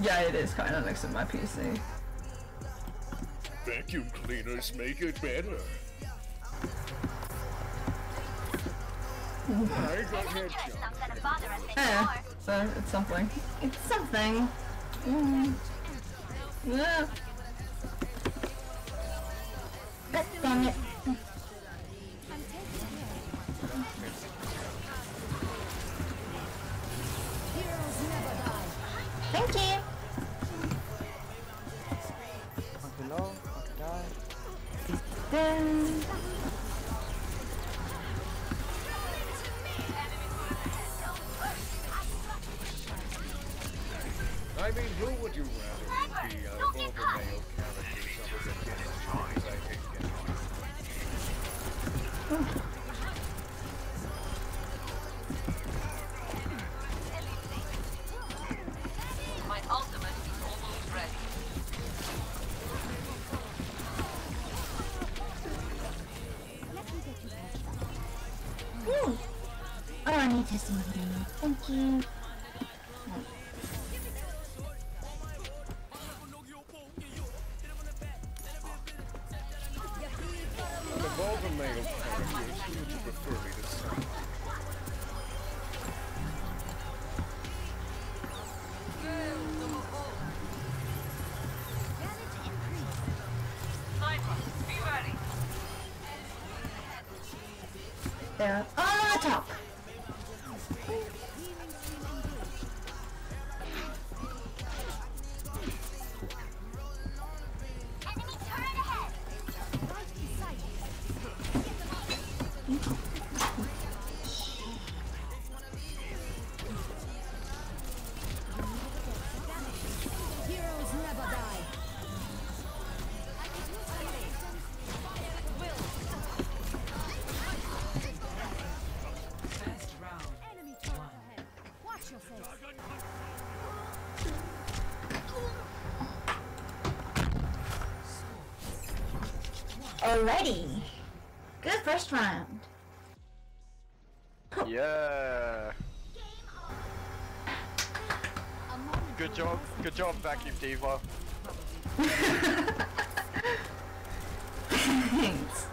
Yeah, it is kind of next to my PC. Vacuum cleaners make it better. I got headshot. Yeah, so it's something. It's something. Yeah. God dang it. Thank you. Below, die. Then. I mean, who would you rather be out of all the male characters other than Genshin? Because I hate Genshin. My ultimate is almost ready. Ooh. Oh, I need testimony. Thank you. Of all the male characters, who would you prefer me to summon? Sniper, be ready. There. On the top. Heroes never die. First round. Enemy turret ahead. Watch yourself. Alrighty. Good first round. Yeah. Good job, Vacuum Diva. Thanks.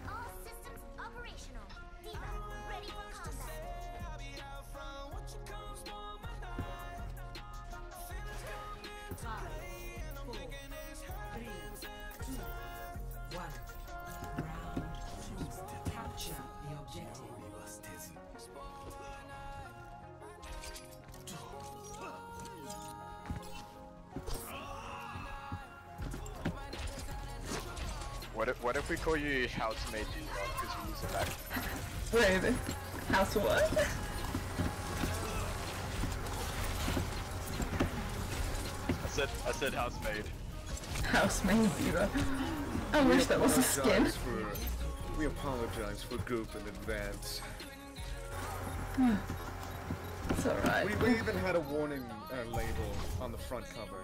All systems operational. Diva, ready for combat. 5, 4, 3, 2, 1. Round 2. Capture the objective. What if we call you Housemate Diva because you use it back? Wait. House what? I said housemaid. Housemaid Diva. I wish that was a skin. We apologize for Goop in advance. It's alright. We even had a warning label on the front cover.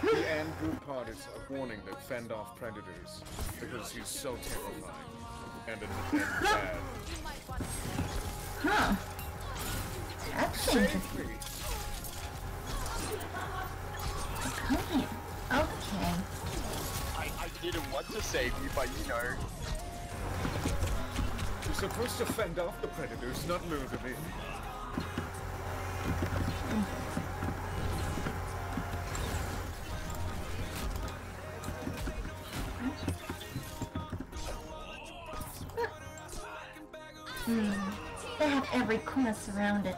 The and Goop part is a warning to fend off predators because he's so terrifying and bad. Huh. That's interesting. Save me! Okay. Okay. I didn't want to save you, but you know. You're supposed to fend off the predators, not lure them in. They have every corner surrounded.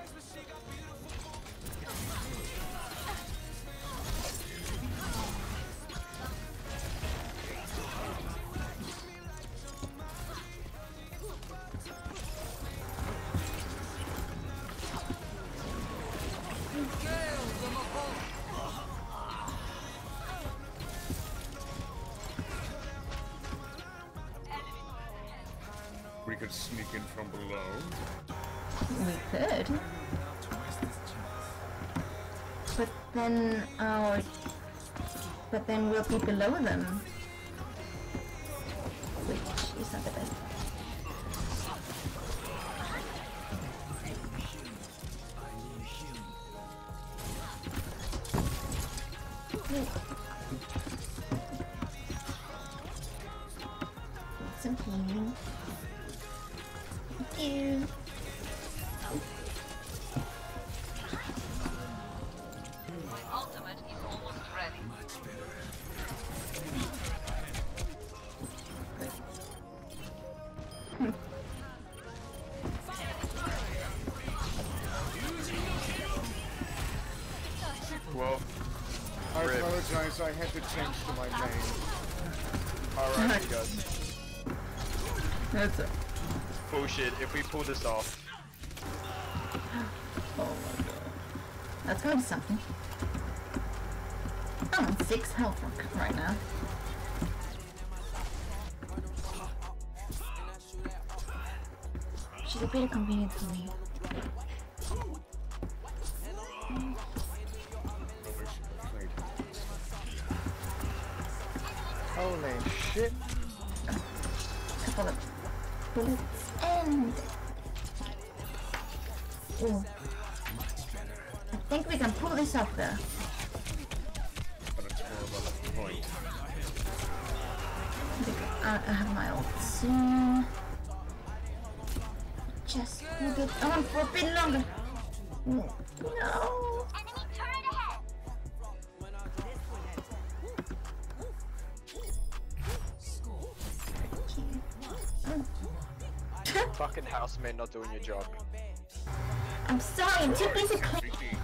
We could sneak in from below. We could. But then we'll be below them. Which is not the best. Some healing. Thank you. My ultimate is almost ready. Well, I Rip. apologize, I had to change to my name. alright, you guys. That's it. Bullshit, if we pull this off. Oh my god. That's going to something. I'm on 6 health right now. Which is a bit convenient for me. Holy shit. Couple of bullets and... Ooh. I think we can pull this off there. But it's more of a point. I have my ult soon. Just hold it on for a bit longer. No. Enemy turret ahead. Fucking housemate not doing your job. I'm sorry, I'm too busy cleaning.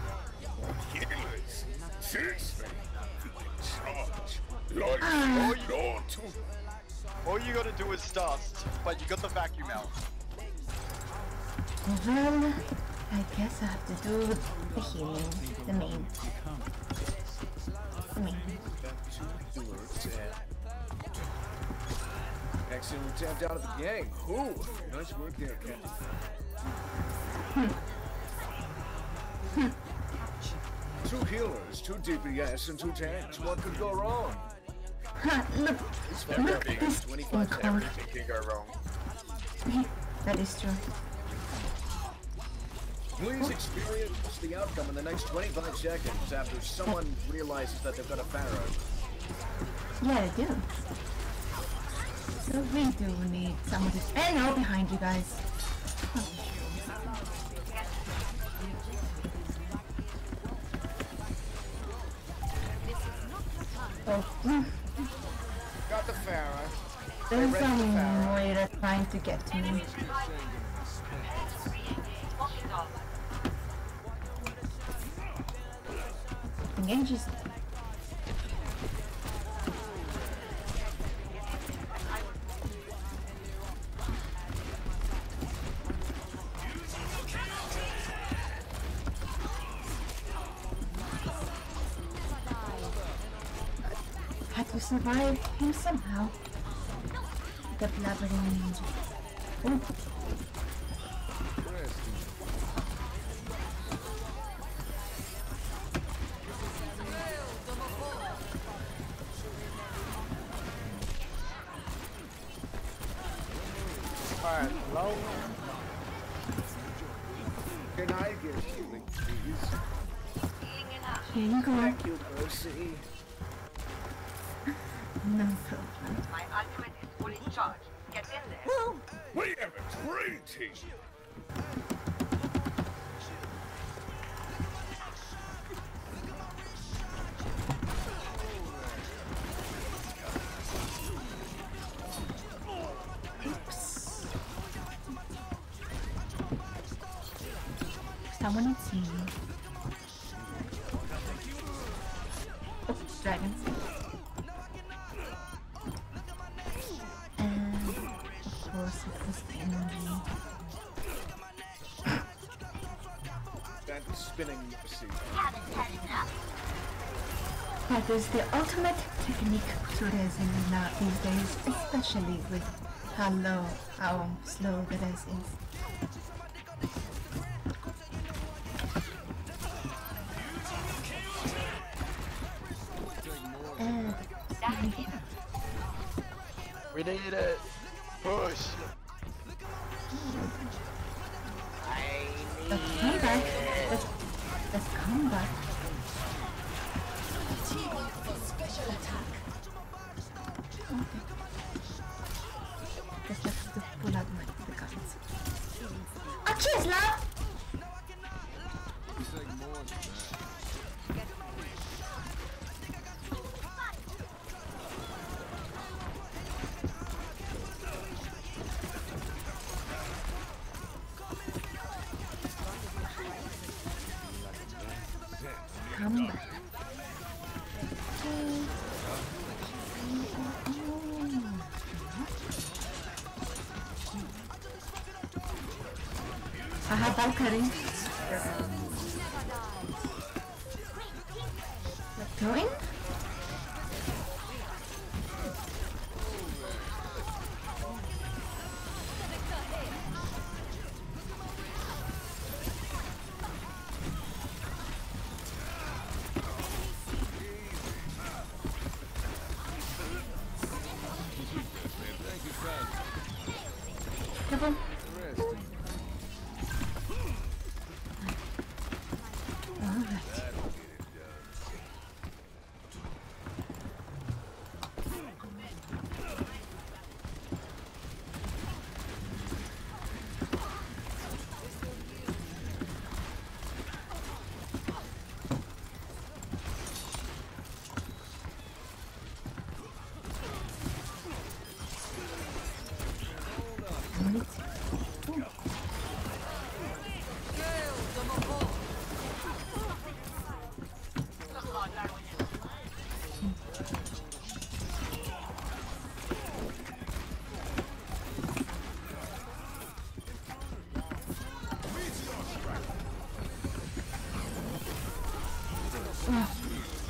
Healers. Seriously. Charge. All you gotta do is dust, but you got the vacuum out. Well, I guess I have to do the healing, the main. Excellent tapped out of the gang. Ooh, nice work there, Captain. Two healers, two DPS, and two tanks. What could go wrong? Ha, look at this income. Everything can go wrong. That is true. Please experience the outcome in the next 25 seconds after someone realizes that they've got a Pharaoh. Yeah, I do. So we do need someone to... And now behind you guys. Oh, Got the Pharaoh. there's some Moira trying to get to me. Engage is... Had to survive him somehow. The blabbering ninja. Oh. Alright, hello? Can I get healing, please? Here you go. Thank you, Percy. No problem. My ultimate is fully charged. Get in there. We have a great team. Someone needs healing. Oh, dragon. And of course it was the energy. That spinning seat. That is the ultimate technique to resin now these days, especially with how slow the res is. We need it. Push. Let's come back. Let's come back. coming back. Okay. I have Valkyrie. Let's go in. Careful.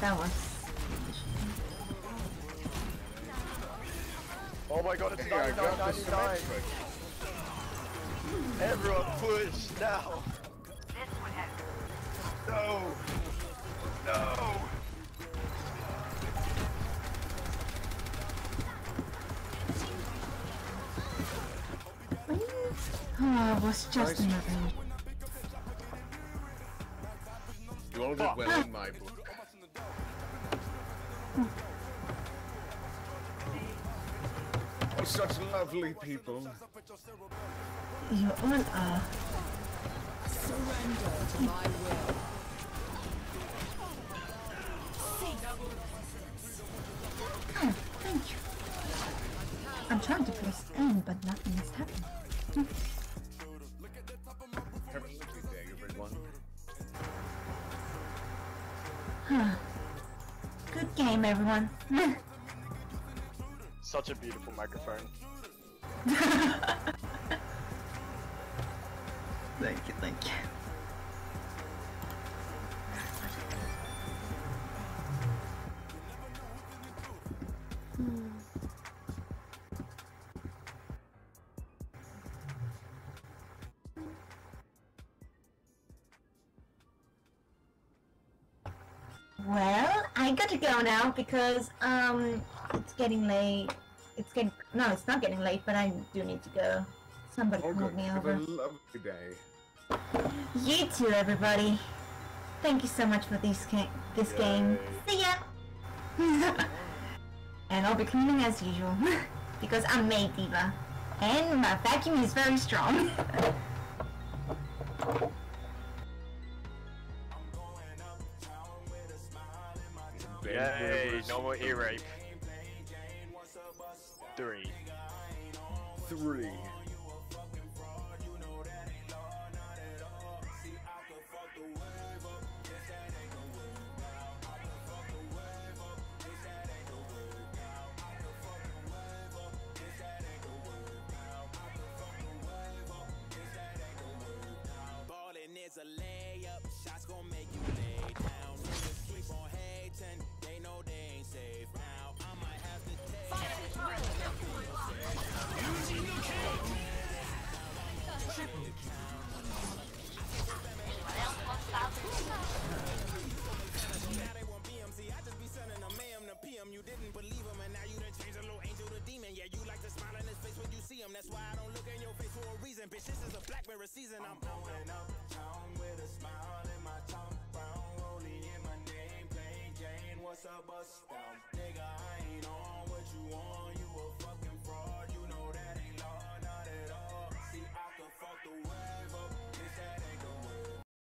That was. Oh my god, it's Hey, I got the 99.99. cement. Everyone push now. This would help. No. No. Oh, it was just Nice. another. You all did well in my book. Oh, such lovely people. You all are. Surrender to my will. Oh, thank you. I'm trying to press N, but nothing is happening. Have a lovely day, everyone. Good game, everyone. Such a beautiful microphone. Thank you, thank you. Well, I got to go now because it's getting late. No, it's not getting late, but I do need to go. Somebody Oh, called good. me Have over. a lovely day. You too, everybody. Thank you so much for this game. See ya. And I'll be cleaning as usual because I'm Maid Diva, and my vacuum is very strong. Yay, no more ear rape. 3. 3. Ballin' is a layup, shots gon' make you lay down. Niggas keep on hating, they know they ain't safe now. I might have to now they want BMC, I just be sending them AM to PM. You didn't believe him, and now you done changed a little angel to demon. Yeah, you like to smile in his face when you see him. That's why I don't look in your face for a reason. Bitch, this is a black mirror season. I'm going uptown with a smile in my tongue. Brown rolling in my name, plain Jane. What's up, bust down? Nigga, I ain't on what you on. You a fuck